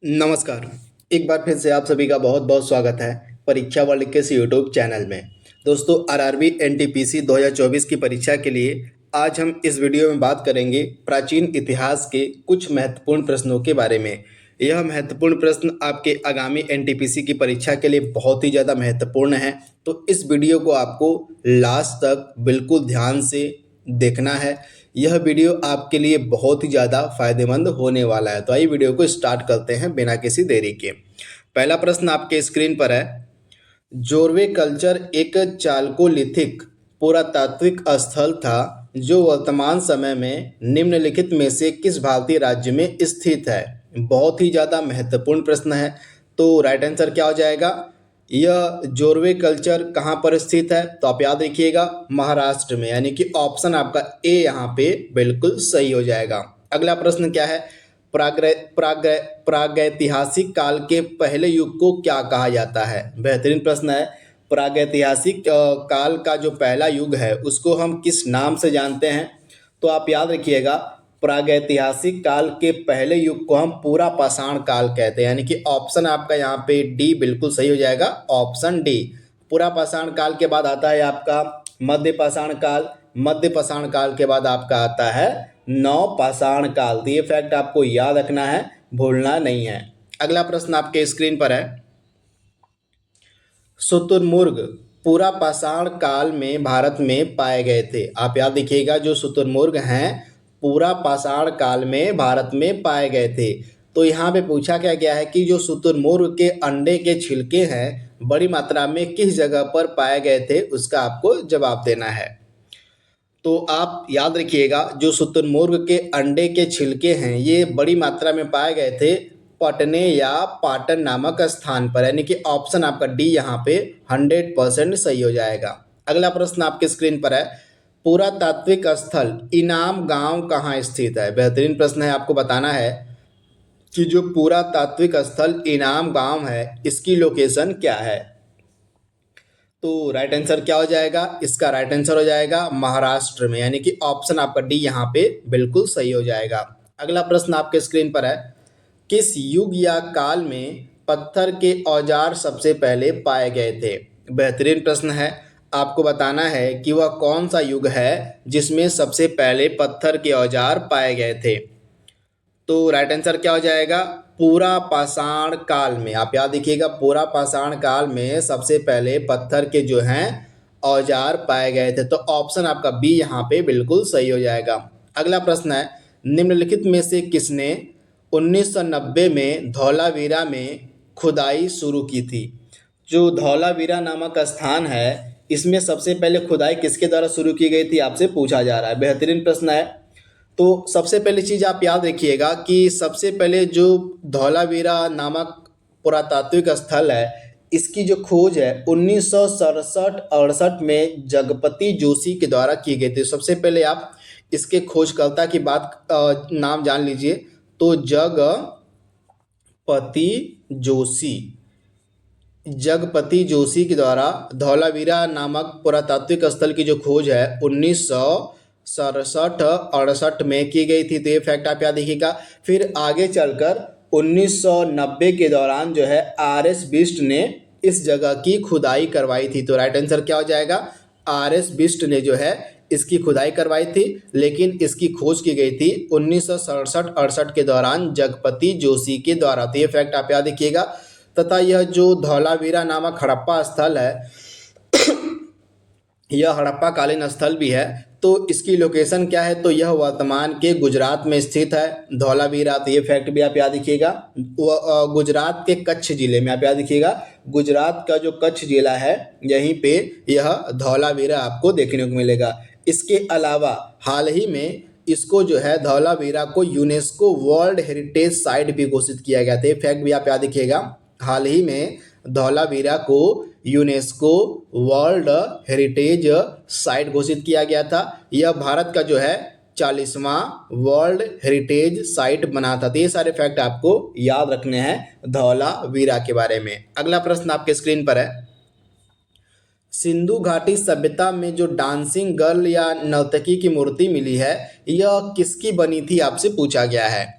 नमस्कार। एक बार फिर से आप सभी का बहुत बहुत स्वागत है परीक्षा वर्ल्ड के इस यूट्यूब चैनल में। दोस्तों, आरआरबी एनटीपीसी 2024 की परीक्षा के लिए आज हम इस वीडियो में बात करेंगे प्राचीन इतिहास के कुछ महत्वपूर्ण प्रश्नों के बारे में। यह महत्वपूर्ण प्रश्न आपके आगामी एनटीपीसी की परीक्षा के लिए बहुत ही ज़्यादा महत्वपूर्ण है, तो इस वीडियो को आपको लास्ट तक बिल्कुल ध्यान से देखना है। यह वीडियो आपके लिए बहुत ही ज़्यादा फायदेमंद होने वाला है। तो आइए वीडियो को स्टार्ट करते हैं बिना किसी देरी के। पहला प्रश्न आपके स्क्रीन पर है। जोरवे कल्चर एक चालकोलिथिक पुरातात्विक स्थल था जो वर्तमान समय में निम्नलिखित में से किस भारतीय राज्य में स्थित है। बहुत ही ज़्यादा महत्वपूर्ण प्रश्न है। तो राइट आंसर क्या हो जाएगा? यह जोरवे कल्चर कहाँ पर स्थित है? तो आप याद रखिएगा, महाराष्ट्र में, यानी कि ऑप्शन आपका ए यहाँ पे बिल्कुल सही हो जाएगा। अगला प्रश्न क्या है? प्रागैतिहासिक काल के पहले युग को क्या कहा जाता है? बेहतरीन प्रश्न है। प्रागैतिहासिक काल का जो पहला युग है उसको हम किस नाम से जानते हैं? तो आप याद रखिएगा, प्रागैतिहासिक काल के पहले युग को हम पूरा पाषाण काल कहते हैं, यानी कि ऑप्शन आपका यहाँ पे डी बिल्कुल सही हो जाएगा। Option D. पूरा पाषाण काल के बाद आता है आपका मध्य पाषाण काल। मध्य पाषाण काल के बाद आपका आता है नव पाषाण काल। तो ये फैक्ट आपको याद रखना है, भूलना नहीं है। अगला प्रश्न आपके स्क्रीन पर है। शुतुरमुर्ग पूरा पाषाण काल में भारत में पाए गए थे। आप याद रखिएगा, जो शुतुरमुर्ग हैं पूरा पाषाण काल में भारत में पाए गए थे। तो यहाँ पे पूछा क्या गया है कि जो शुतुरमुर्ग के अंडे के छिलके हैं बड़ी मात्रा में किस जगह पर पाए गए थे, उसका आपको जवाब देना है। तो आप याद रखिएगा, जो शुतुरमुर्ग के अंडे के छिलके हैं ये बड़ी मात्रा में पाए गए थे पटने या पाटन नामक स्थान पर, यानी कि ऑप्शन आपका डी यहाँ पे 100% सही हो जाएगा। अगला प्रश्न आपके स्क्रीन पर है। पुरातात्विक स्थल इनाम गांव कहाँ स्थित है? बेहतरीन प्रश्न है। आपको बताना है कि जो पुरातात्विक स्थल इनाम गांव है इसकी लोकेशन क्या है। तो राइट आंसर क्या हो जाएगा? इसका राइट आंसर हो जाएगा महाराष्ट्र में, यानी कि ऑप्शन आपका डी यहाँ पे बिल्कुल सही हो जाएगा। अगला प्रश्न आपके स्क्रीन पर है। किस युग या काल में पत्थर के औजार सबसे पहले पाए गए थे? बेहतरीन प्रश्न है। आपको बताना है कि वह कौन सा युग है जिसमें सबसे पहले पत्थर के औजार पाए गए थे। तो राइट आंसर क्या हो जाएगा? पूरा पाषाण काल में। आप याद रखिएगा, पूरा पाषाण काल में सबसे पहले पत्थर के जो हैं औजार पाए गए थे। तो ऑप्शन आपका बी यहाँ पे बिल्कुल सही हो जाएगा। अगला प्रश्न है। निम्नलिखित में से किसने 1990 में धौलावीरा में खुदाई शुरू की थी? जो धौलावीरा नामक स्थान है इसमें सबसे पहले खुदाई किसके द्वारा शुरू की गई थी आपसे पूछा जा रहा है। बेहतरीन प्रश्न है। तो सबसे पहली चीज़ आप याद रखिएगा कि सबसे पहले जो धौलावीरा नामक पुरातात्विक स्थल है इसकी जो खोज है 1967-68 में जगपति जोशी के द्वारा की गई थी। सबसे पहले आप इसके खोजकर्ता की बात नाम जान लीजिए। तो जगपति जोशी के द्वारा धौलावीरा नामक पुरातात्विक स्थल की जो खोज है 1967-68 में की गई थी। तो ये फैक्ट आप याद रखिएगा। फिर आगे चलकर 1990 के दौरान जो है आर.एस. बिष्ट ने इस जगह की खुदाई करवाई थी। तो राइट आंसर क्या हो जाएगा? आर.एस. बिष्ट ने जो है इसकी खुदाई करवाई थी, लेकिन इसकी खोज की गई थी 1967-68 के दौरान जगपति जोशी के द्वारा। तो ये फैक्ट आप याद रखिएगा। तथा यह जो धौलावीरा नामक हड़प्पा स्थल है यह हड़प्पा कालीन स्थल भी है। तो इसकी लोकेशन क्या है? तो यह वर्तमान के गुजरात में स्थित है धौलावीरा। तो ये फैक्ट भी आप याद रखिएगा। गुजरात के कच्छ जिले में, आप याद रखिएगा, गुजरात का जो कच्छ जिला है यहीं पे यह धौलावीरा आपको देखने को मिलेगा। इसके अलावा हाल ही में इसको जो है धौलावीरा को यूनेस्को वर्ल्ड हेरिटेज साइट भी घोषित किया गया था। ये फैक्ट भी आप याद रखिएगा। हाल ही में धौलावीरा को यूनेस्को वर्ल्ड हेरिटेज साइट घोषित किया गया था। यह भारत का जो है 40वां वर्ल्ड हेरिटेज साइट बना था। तो ये सारे फैक्ट आपको याद रखने हैं धौलावीरा के बारे में। अगला प्रश्न आपके स्क्रीन पर है। सिंधु घाटी सभ्यता में जो डांसिंग गर्ल या नर्तकी की मूर्ति मिली है यह किसकी बनी थी आपसे पूछा गया है।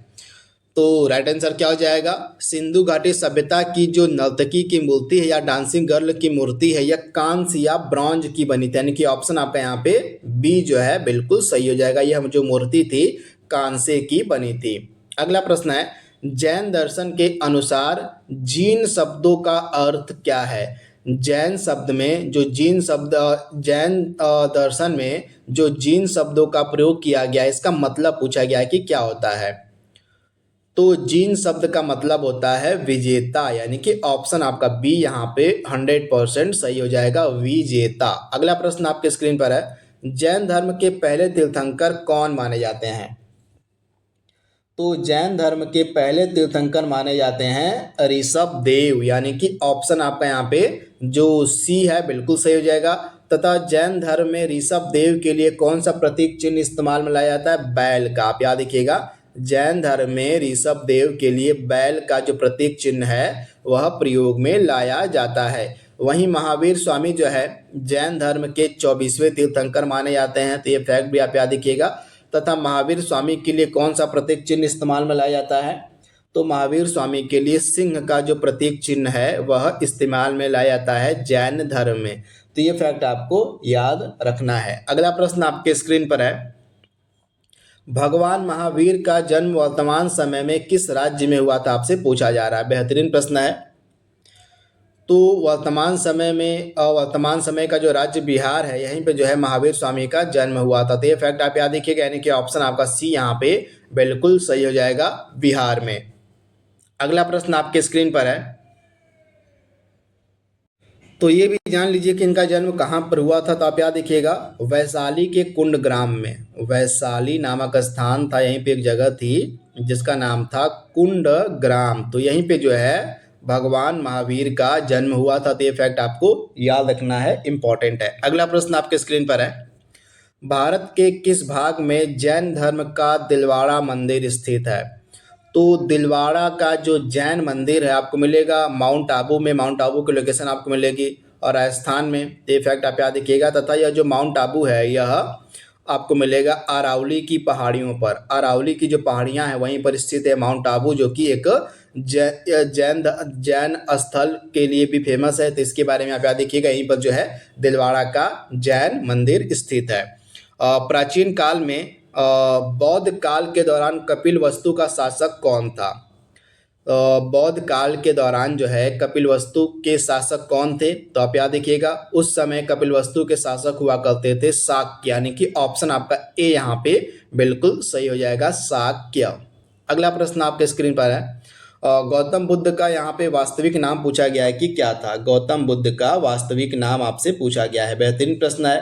तो राइट आंसर क्या हो जाएगा? सिंधु घाटी सभ्यता की जो नर्तकी की मूर्ति है या डांसिंग गर्ल की मूर्ति है, यह कांस्य या ब्रॉन्ज की बनी थी, यानी कि ऑप्शन आपका यहाँ पे बी जो है बिल्कुल सही हो जाएगा। यह जो मूर्ति थी कांस्य की बनी थी। अगला प्रश्न है, जैन दर्शन के अनुसार जीन शब्दों का अर्थ क्या है? जैन शब्द में जो जीन शब्द जैन दर्शन में जो जीन शब्दों का प्रयोग किया गया है, इसका मतलब पूछा गया है कि क्या होता है। तो जीन शब्द का मतलब होता है विजेता, यानी कि ऑप्शन आपका बी यहाँ पे 100% सही हो जाएगा, विजेता। अगला प्रश्न आपके स्क्रीन पर है, जैन धर्म के पहले तीर्थंकर कौन माने जाते हैं? तो जैन धर्म के पहले तीर्थंकर माने जाते हैं ऋषभ देव, यानी कि ऑप्शन आपका यहाँ पे जो सी है बिल्कुल सही हो जाएगा। तथा जैन धर्म में ऋषभ देव के लिए कौन सा प्रतीक चिन्ह इस्तेमाल में लाया जाता है? बैल का। आप याद रखिएगा, जैन धर्म में ऋषभ देव के लिए बैल का जो प्रतीक चिन्ह है वह प्रयोग में लाया जाता है। वहीं महावीर स्वामी जो है जैन धर्म के 24वें तीर्थंकर माने जाते हैं, तो ये फैक्ट भी आप याद रखिएगा। तथा महावीर स्वामी के लिए कौन सा प्रतीक चिन्ह इस्तेमाल में लाया जाता है? तो महावीर स्वामी के लिए सिंह का जो प्रतीक चिन्ह है वह इस्तेमाल में लाया जाता है जैन धर्म में। तो ये फैक्ट आपको याद रखना है। अगला प्रश्न आपके स्क्रीन पर है, भगवान महावीर का जन्म वर्तमान समय में किस राज्य में हुआ था? आपसे पूछा जा रहा है। बेहतरीन प्रश्न है। तो वर्तमान समय का जो राज्य बिहार है, यहीं पे जो है महावीर स्वामी का जन्म हुआ था। तो ये फैक्ट आप याद रखिएगा, यानी कि ऑप्शन आपका सी यहाँ पे बिल्कुल सही हो जाएगा, बिहार में। अगला प्रश्न आपके स्क्रीन पर है, तो ये भी जान लीजिए कि इनका जन्म कहाँ पर हुआ था। तो आप याद रखिएगा, वैशाली के कुंड ग्राम में। वैशाली नामक स्थान था, यहीं पे एक जगह थी जिसका नाम था कुंड ग्राम। तो यहीं पे जो है भगवान महावीर का जन्म हुआ था। तो ये फैक्ट आपको याद रखना है, इंपॉर्टेंट है। अगला प्रश्न आपके स्क्रीन पर है, भारत के किस भाग में जैन धर्म का दिलवाड़ा मंदिर स्थित है? तो दिलवाड़ा का जो जैन मंदिर है आपको मिलेगा माउंट आबू में। माउंट आबू की लोकेशन आपको मिलेगी और राजस्थान में। ये फैक्ट आप याद रखिएगा। तथा यह जो माउंट आबू है यह आपको मिलेगा अरावली की पहाड़ियों पर। अरावली की जो पहाड़ियां हैं वहीं पर स्थित है माउंट आबू, जो कि एक जैन स्थल के लिए भी फेमस है। तो इसके बारे में आप याद रखिएगा, यहीं पर जो है दिलवाड़ा का जैन मंदिर स्थित है। प्राचीन काल में बौद्ध काल के दौरान कपिलवस्तु का शासक कौन था? बौद्ध काल के दौरान जो है कपिलवस्तु के शासक कौन थे? तो आप याद रखिएगा, उस समय कपिलवस्तु के शासक हुआ करते थे शाक्य, यानी कि ऑप्शन आपका ए यहाँ पे बिल्कुल सही हो जाएगा, शाक्य। अगला प्रश्न आपके स्क्रीन पर है, गौतम बुद्ध का यहाँ पे वास्तविक नाम पूछा गया है कि क्या था? गौतम बुद्ध का वास्तविक नाम आपसे पूछा गया है। बेहतरीन प्रश्न है।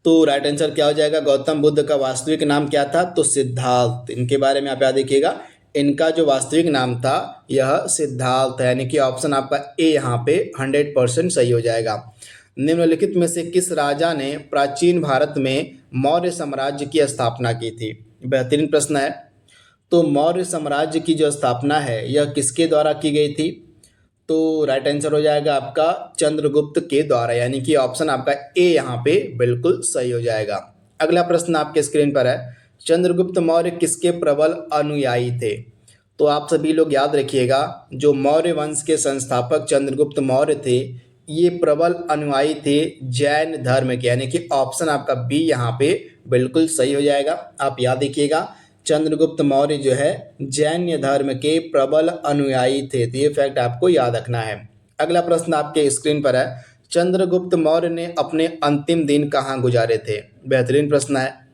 तो राइट आंसर क्या हो जाएगा? गौतम बुद्ध का वास्तविक नाम क्या था? तो सिद्धार्थ। इनके बारे में आप याद रखिएगा, इनका जो वास्तविक नाम था यह सिद्धार्थ है, यानी कि ऑप्शन आपका ए यहाँ पे 100% सही हो जाएगा। निम्नलिखित में से किस राजा ने प्राचीन भारत में मौर्य साम्राज्य की स्थापना की थी? बेहतरीन प्रश्न है। तो मौर्य साम्राज्य की जो स्थापना है यह किसके द्वारा की गई थी? तो राइट आंसर हो जाएगा आपका चंद्रगुप्त के द्वारा, यानी कि ऑप्शन आपका ए यहाँ पे बिल्कुल सही हो जाएगा। अगला प्रश्न आपके स्क्रीन पर है, चंद्रगुप्त मौर्य किसके प्रबल अनुयायी थे? तो आप सभी लोग याद रखिएगा, जो मौर्य वंश के संस्थापक चंद्रगुप्त मौर्य थे ये प्रबल अनुयायी थे जैन धर्म के, यानी कि ऑप्शन आपका बी यहाँ पे बिल्कुल सही हो जाएगा। आप याद रखिएगा, चंद्रगुप्त मौर्य जो है जैन धर्म के प्रबल अनुयायी थे। तो ये फैक्ट आपको याद रखना है। अगला प्रश्न आपके स्क्रीन पर है, चंद्रगुप्त मौर्य ने अपने अंतिम दिन कहाँ गुजारे थे? बेहतरीन प्रश्न है।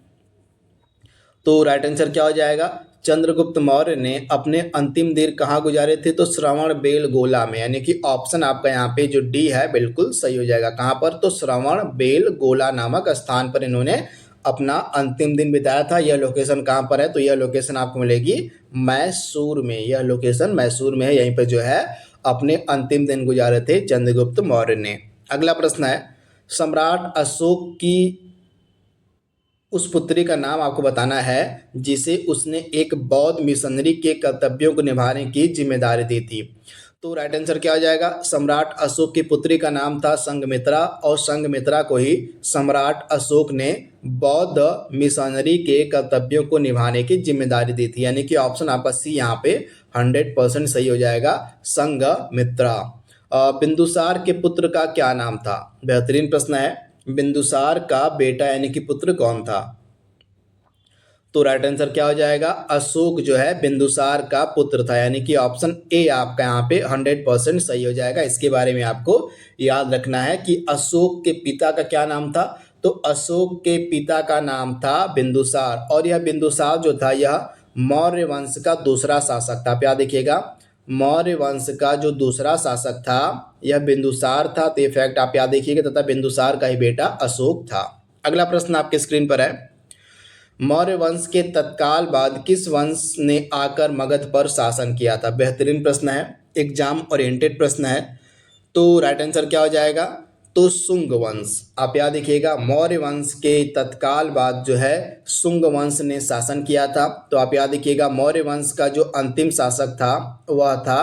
तो राइट आंसर क्या हो जाएगा? चंद्रगुप्त मौर्य ने अपने अंतिम दिन कहाँ गुजारे थे? तो श्रवण बेलगोला में, यानी कि ऑप्शन आपका यहाँ पे जो डी है बिल्कुल सही हो जाएगा। कहाँ पर? तो श्रवण बेलगोला नामक स्थान पर इन्होंने अपना अंतिम दिन बिताया था। यह लोकेशन कहाँ पर है? तो यह लोकेशन आपको मिलेगी मैसूर में। यह लोकेशन मैसूर में है, यहीं पर जो है अपने अंतिम दिन गुजारे थे चंद्रगुप्त मौर्य ने। अगला प्रश्न है, सम्राट अशोक की उस पुत्री का नाम आपको बताना है जिसे उसने एक बौद्ध मिशनरी के कर्तव्यों को निभाने की जिम्मेदारी दी थी। तो राइट आंसर क्या हो जाएगा? सम्राट अशोक की पुत्री का नाम था संघमित्रा और संघमित्रा को ही सम्राट अशोक ने बौद्ध मिशनरी के कर्तव्यों को निभाने की जिम्मेदारी दी थी, यानी कि ऑप्शन आपका सी यहाँ पे 100% सही हो जाएगा, संघमित्रा। बिंदुसार के पुत्र का क्या नाम था? बेहतरीन प्रश्न है। बिंदुसार का बेटा यानी कि पुत्र कौन था? तो राइट आंसर क्या हो जाएगा? अशोक जो है बिंदुसार का पुत्र था, यानी कि ऑप्शन ए आपका यहाँ पे 100% सही हो जाएगा। इसके बारे में आपको याद रखना है कि अशोक के पिता का क्या नाम था। तो अशोक के पिता का नाम था बिंदुसार, और यह बिंदुसार जो था यह मौर्य वंश का दूसरा शासक था। आप याद देखिएगा, मौर्य वंश का जो दूसरा शासक था यह बिंदुसार था। तो ये फैक्ट आप याद देखिएगा, तथा बिंदुसार का ही बेटा अशोक था। अगला प्रश्न आपके स्क्रीन पर है, मौर्य वंश के तत्काल बाद किस वंश ने आकर मगध पर शासन किया था? बेहतरीन प्रश्न है, एग्जाम ओरिएंटेड प्रश्न है। तो राइट आंसर क्या हो जाएगा? तो शुंग वंश। आप याद रखिएगा, मौर्य वंश के तत्काल बाद जो है शुंग वंश ने शासन किया था। तो आप याद रखिएगा, मौर्य वंश का जो अंतिम शासक था वह था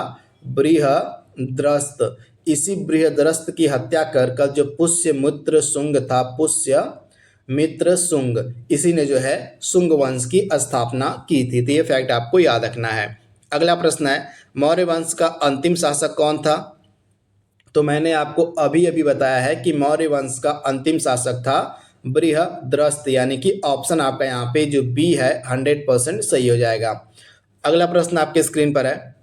बृहद्रथ। इसी बृहद्रथ की हत्या कर जो पुष्यमित्र शुंग था, पुष्य मित्र शुंग, इसी ने जो है शुंग वंश की स्थापना की थी। तो ये फैक्ट आपको याद रखना है। अगला प्रश्न है, मौर्य वंश का अंतिम शासक कौन था? तो मैंने आपको अभी अभी बताया है कि मौर्य वंश का अंतिम शासक था बृहद्रथ, यानी कि ऑप्शन आपका यहाँ पे जो बी है 100% सही हो जाएगा। अगला प्रश्न आपके स्क्रीन पर है,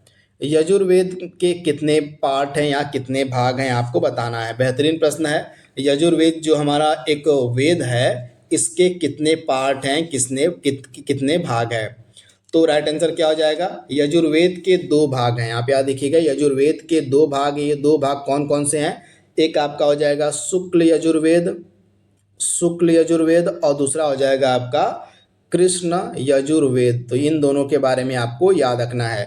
यजुर्वेद के कितने पार्ट हैं या कितने भाग हैं आपको बताना है। बेहतरीन प्रश्न है। यजुर्वेद जो हमारा एक वेद है, इसके कितने पार्ट हैं, कितने भाग हैं? तो राइट आंसर क्या हो जाएगा? यजुर्वेद के 2 भाग हैं। आप याद देखिएगा, यजुर्वेद के 2 भाग, ये 2 भाग कौन कौन से हैं? एक आपका हो जाएगा शुक्ल यजुर्वेद और दूसरा हो जाएगा आपका कृष्ण यजुर्वेद। तो इन दोनों के बारे में आपको याद रखना है।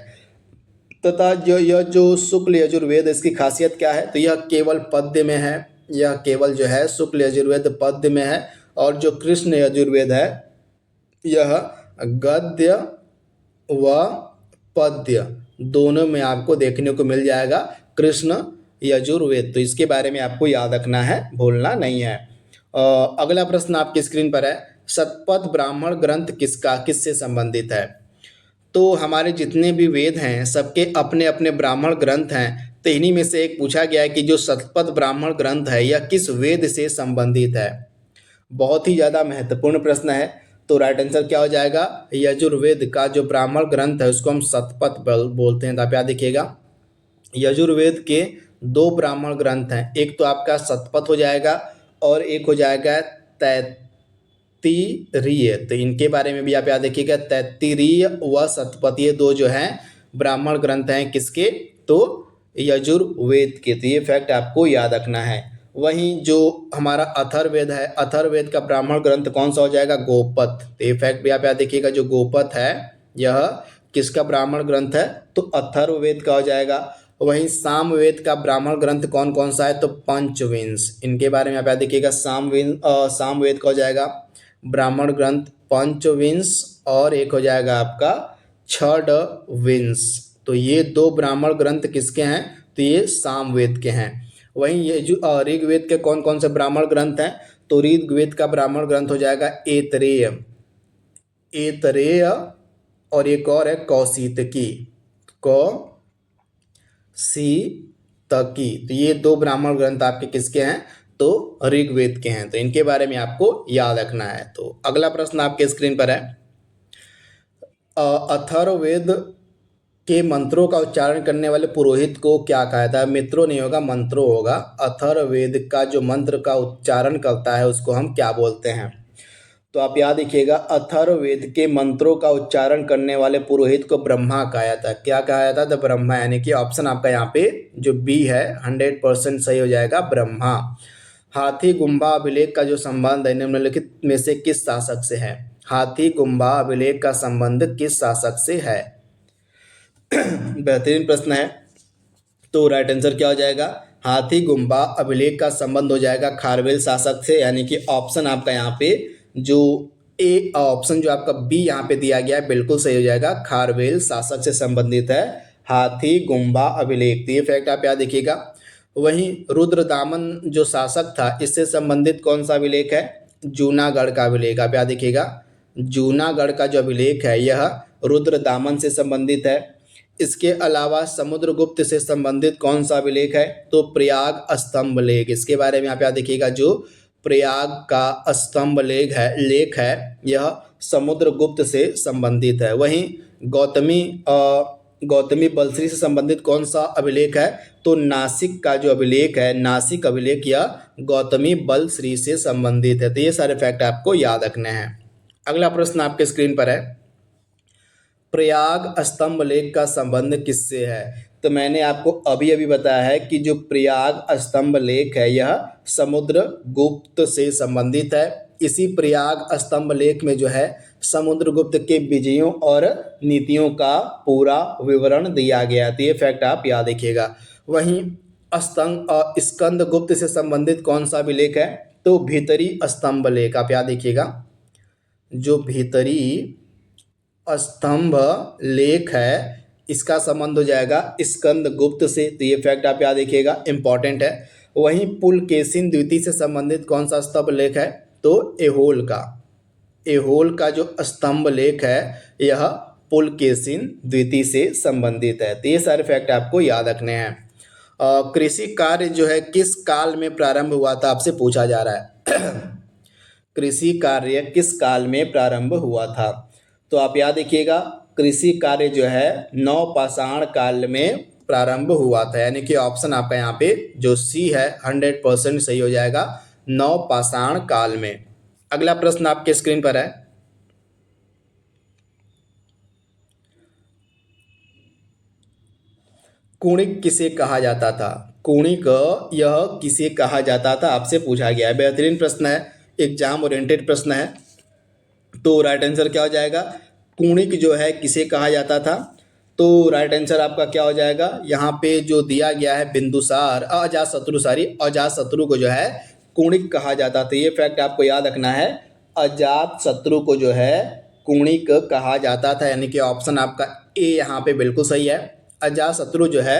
तथा यह जो शुक्ल यजुर्वेद, इसकी खासियत क्या है? तो यह केवल पद्य में है, यह केवल जो है शुक्ल यजुर्वेद पद्य में है, और जो कृष्ण यजुर्वेद है यह गद्य व पद्य दोनों में आपको देखने को मिल जाएगा कृष्ण यजुर्वेद। तो इसके बारे में आपको याद रखना है, भूलना नहीं है। अगला प्रश्न आपकी स्क्रीन पर है, शतपथ ब्राह्मण ग्रंथ किससे संबंधित है? तो हमारे जितने भी वेद हैं सबके अपने अपने ब्राह्मण ग्रंथ हैं। तो इन्हीं में से एक पूछा गया है कि जो शतपथ ब्राह्मण ग्रंथ है यह किस वेद से संबंधित है? बहुत ही ज़्यादा महत्वपूर्ण प्रश्न है। तो राइट आंसर क्या हो जाएगा? यजुर्वेद का जो ब्राह्मण ग्रंथ है उसको हम शतपथ बोलते हैं। तो आप याद देखिएगा, यजुर्वेद के 2 ब्राह्मण ग्रंथ हैं, एक तो आपका शतपथ हो जाएगा और एक हो जाएगा तैत्तिरीय। तो इनके बारे में भी आप याद रखिएगा, तैत्तिरीय व शतपथ, ये 2 जो हैं ब्राह्मण ग्रंथ हैं किसके? तो यजुर्वेद के। तो ये फैक्ट आपको याद रखना है। वहीं जो हमारा अथर्ववेद है, अथर्ववेद का ब्राह्मण ग्रंथ कौन सा हो जाएगा? गोपथ। तो ये फैक्ट भी आप याद देखिएगा, जो गोपथ है यह किसका ब्राह्मण ग्रंथ है? तो अथर्ववेद का हो जाएगा। वहीं सामवेद का ब्राह्मण ग्रंथ कौन कौन सा है? तो पंचविंश। इनके बारे में आप याद देखिएगा, सामवेद का हो जाएगा ब्राह्मण ग्रंथ पंचविंश, और एक हो जाएगा आपका छठविंश। तो ये 2 ब्राह्मण ग्रंथ किसके हैं? तो ये सामवेद के हैं। वहीं ये जो ऋग्वेद के कौन कौन से ब्राह्मण ग्रंथ हैं? तो ऋग्वेद का ब्राह्मण ग्रंथ हो जाएगा ऐतरेय, और एक और है कौशितकी। तो ये 2 ब्राह्मण ग्रंथ आपके किसके हैं? तो ऋग्वेद के हैं। तो इनके बारे में आपको याद रखना है। तो अगला प्रश्न आपके स्क्रीन पर है, अथर्ववेद के मंत्रों का उच्चारण करने वाले पुरोहित को क्या कहा जाता है? मित्रों नहीं होगा, मंत्रों होगा। अथर्ववेद का जो मंत्र का उच्चारण करता है उसको हम क्या बोलते हैं? तो आप याद रखिएगा, अथर्ववेद के मंत्रों का उच्चारण करने वाले पुरोहित को ब्रह्मा कहा जाता है। क्या कहा जाता है? तो ब्रह्मा, यानी कि ऑप्शन आपका यहाँ पे जो बी है 100% सही हो जाएगा, ब्रह्मा। हाथी गुम्बा अभिलेख का जो संबंध है निम्नलिखित में से किस शासक से है? हाथी गुम्बा अभिलेख का संबंध किस शासक से है? बेहतरीन प्रश्न है। तो राइट आंसर क्या हो जाएगा? हाथी गुम्बा अभिलेख का संबंध हो जाएगा खारवेल शासक से, यानी कि ऑप्शन आपका यहाँ पे जो ऑप्शन जो आपका बी यहाँ पे दिया गया है बिल्कुल सही हो जाएगा, खारवेल शासक से संबंधित है हाथी गुम्बा अभिलेख। तो ये फैक्ट आप याद रखिएगा। वहीं रुद्रदामन जो शासक था, इससे संबंधित कौन सा अभिलेख है? जूनागढ़ का अभिलेख। आप याद रखिएगा, जूनागढ़ का जो अभिलेख है यह रुद्रदामन से संबंधित है। इसके अलावा समुद्रगुप्त से संबंधित कौन सा अभिलेख है? तो प्रयाग स्तंभ लेख। इसके बारे में आप याद रखिएगा, जो प्रयाग का स्तंभ लेख है यह समुद्रगुप्त से संबंधित है। वहीं गौतमी बलश्री से संबंधित कौन सा अभिलेख है? तो नासिक का जो अभिलेख है, नासिक अभिलेख यह गौतमी बलश्री से संबंधित है। तो ये सारे फैक्ट आपको याद रखने हैं। अगला प्रश्न आपके स्क्रीन पर है, प्रयाग स्तंभ लेख का संबंध किससे है? तो मैंने आपको अभी अभी बताया है कि जो प्रयाग स्तंभ लेख है यह समुद्रगुप्त से संबंधित है। इसी प्रयाग स्तंभ लेख में जो है समुद्रगुप्त के विजयों और नीतियों का पूरा विवरण दिया गया। तो ये फैक्ट आप याद रखिएगा। वहीं स्कंदगुप्त से संबंधित कौन सा अभिलेख है? तो भीतरी स्तंभ लेख। आप याद रखिएगा, जो भीतरी स्तंभ लेख है इसका संबंध हो जाएगा स्कंदगुप्त से। तो ये फैक्ट आप याद रखिएगा, इंपॉर्टेंट है। वहीं पुलकेशिन द्वितीय से संबंधित कौन सा स्तंभ लेख है? तो एहोल का जो स्तंभ लेख है यह पुलकेशिन द्वितीय से संबंधित है। तो ये सारे फैक्ट आपको याद रखने हैं। कृषि कार्य जो है किस काल में प्रारंभ हुआ था, आपसे पूछा जा रहा है। कृषि कार्य किस काल में प्रारंभ हुआ था? तो आप याद रखिएगा, कृषि कार्य जो है नवपाषाण काल में प्रारंभ हुआ था। यानी कि ऑप्शन आपका यहाँ पे जो सी है 100% सही हो जाएगा, नवपाषाण काल में। अगला प्रश्न आपके स्क्रीन पर है, कुणिक किसे कहा जाता था? कुणिक यह किसे कहा जाता था, आपसे पूछा गया है। बेहतरीन प्रश्न है, एग्जाम ओरिएंटेड प्रश्न है। तो राइट आंसर क्या हो जाएगा? कुणिक जो है किसे कहा जाता था? तो राइट आंसर आपका क्या हो जाएगा? यहाँ पे जो दिया गया है बिंदुसार अजातशत्रु को जो है कुणिक कहा जाता था। ये फैक्ट आपको याद रखना है, अजातशत्रु को जो है कुणिक कहा जाता था। यानी कि ऑप्शन आपका ए यहाँ पे बिल्कुल सही है। अजातशत्रु जो है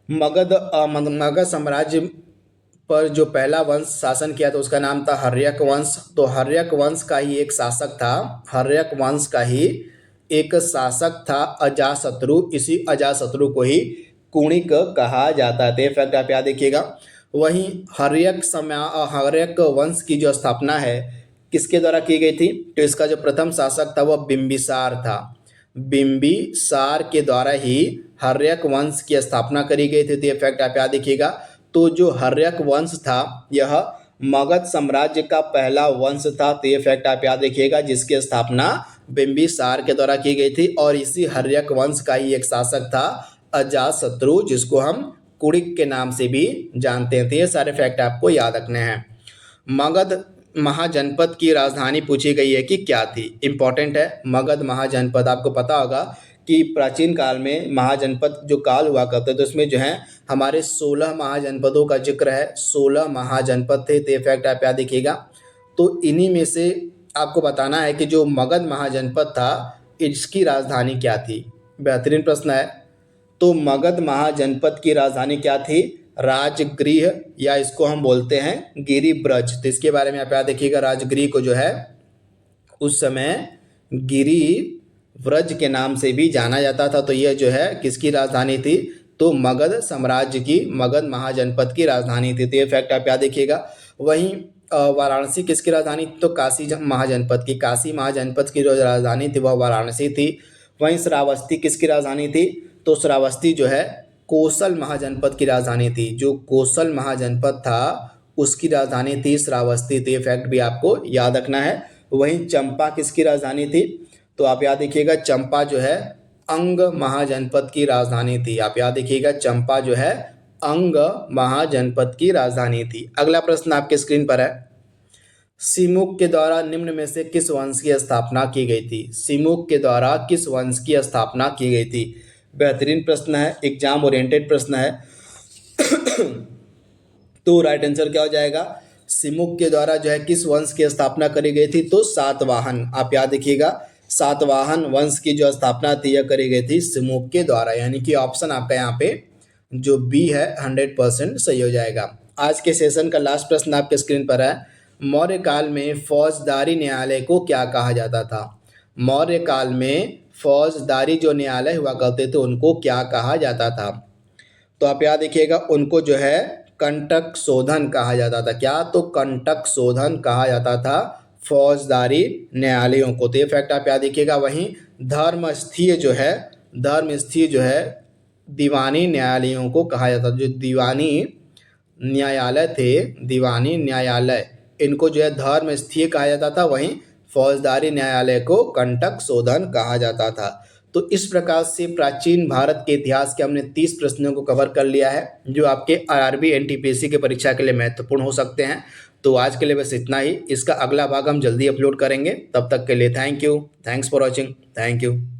मगध साम्राज्य पर जो पहला वंश शासन किया था उसका नाम था हर्यक वंश। तो हर्यक वंश का ही एक शासक था अजातशत्रु। इसी अजातशत्रु को ही कुणिक कहा जाता था। फैक्ट आप याद रखिएगा। वहीं हर्यक वंश की जो स्थापना है किसके द्वारा की गई थी? तो इसका जो प्रथम शासक था वह बिंबिसार था। बिंबिसार के द्वारा ही हर्यक वंश की स्थापना करी गई थी। तो ये फैक्ट आप याद रखिएगा। तो जो हर्यक वंश था यह मगध साम्राज्य का पहला वंश था। तो ये फैक्ट आप याद रखिएगा, जिसकी स्थापना बिंबिसार के द्वारा की गई थी। और इसी हर्यक वंश का ही एक शासक था अजातशत्रु, जिसको हम कुणिक के नाम से भी जानते हैं। तो ये सारे फैक्ट आपको याद रखने हैं। मगध महाजनपद की राजधानी पूछी गई है कि क्या थी? इंपॉर्टेंट है। मगध महाजनपद, आपको पता होगा कि प्राचीन काल में महाजनपद जो काल हुआ करते तो उसमें जो है हमारे 16 महाजनपदों का जिक्र है। 16 महाजनपद थे। तो ये फैक्ट आप याद रखिएगा। तो इन्हीं में से आपको बताना है कि जो मगध महाजनपद था इसकी राजधानी क्या थी। बेहतरीन प्रश्न है। तो मगध महाजनपद की राजधानी क्या थी? राजगृह, या इसको हम बोलते हैं गिरिब्रज। तो इसके बारे में आप याद रखिएगा, राजगृह को जो है उस समय गिरिव्रज के नाम से भी जाना जाता था। तो यह जो है किसकी राजधानी थी? तो मगध साम्राज्य की, मगध महाजनपद की राजधानी थी। तो ये फैक्ट आप याद रखिएगा। वहीं वाराणसी किसकी राजधानी? तो काशी महाजनपद की, काशी महाजनपद की जो राजधानी थी वह वाराणसी थी। वहीं श्रावस्ती किसकी राजधानी थी? तो श्रावस्ती जो है कोसल महाजनपद की राजधानी थी। जो कोसल महाजनपद था उसकी राजधानी थी श्रावस्ती। तो ये फैक्ट भी आपको याद रखना है। वहीं चंपा किसकी राजधानी थी? तो आप याद रखिएगा, चंपा जो है अंग महाजनपद की राजधानी थी। आप याद रखिएगा, चंपा जो है अंग महाजनपद की राजधानी थी। अगला प्रश्न आपके स्क्रीन पर है, सिमुक के द्वारा निम्न में से किस वंश की स्थापना की गई थी? सिमुक के द्वारा किस वंश की स्थापना की गई थी? बेहतरीन प्रश्न है, एग्जाम ओरिएंटेड प्रश्न है। तो राइट आंसर क्या हो जाएगा? सिमुक के द्वारा जो है किस वंश की स्थापना करी गई थी? तो सातवाहन। आप याद रखिएगा, सातवाहन वंश की जो स्थापना थी यह करी गई थी सिमुक के द्वारा, यानी कि ऑप्शन आपका यहाँ पे जो बी है 100% सही हो जाएगा। आज के सेशन का लास्ट प्रश्न आपके स्क्रीन पर है, मौर्य काल में फौजदारी न्यायालय को क्या कहा जाता था? मौर्य काल में फौजदारी जो न्यायालय हुआ करते थे उनको क्या कहा जाता था? तो आप याद रखिएगा, उनको जो है कंटक शोधन कहा जाता था। क्या? तो कंटक शोधन कहा जाता था फौजदारी न्यायालयों को। तो ये फैक्ट आप याद रखिएगा। वहीं धर्मस्थीय जो है दीवानी न्यायालयों को कहा जाता था। जो दीवानी न्यायालय थे, दीवानी न्यायालय, इनको जो है धर्मस्थीय कहा जाता था, वहीं फौजदारी न्यायालय को कंटक शोधन कहा जाता था। तो इस प्रकार से प्राचीन भारत के इतिहास के हमने 30 प्रश्नों को कवर कर लिया है, जो आपके आरआरबी एनटीपीसी के परीक्षा के लिए महत्वपूर्ण हो सकते हैं। तो आज के लिए बस इतना ही। इसका अगला भाग हम जल्दी अपलोड करेंगे। तब तक के लिए thank you. Thanks for watching. Thank you.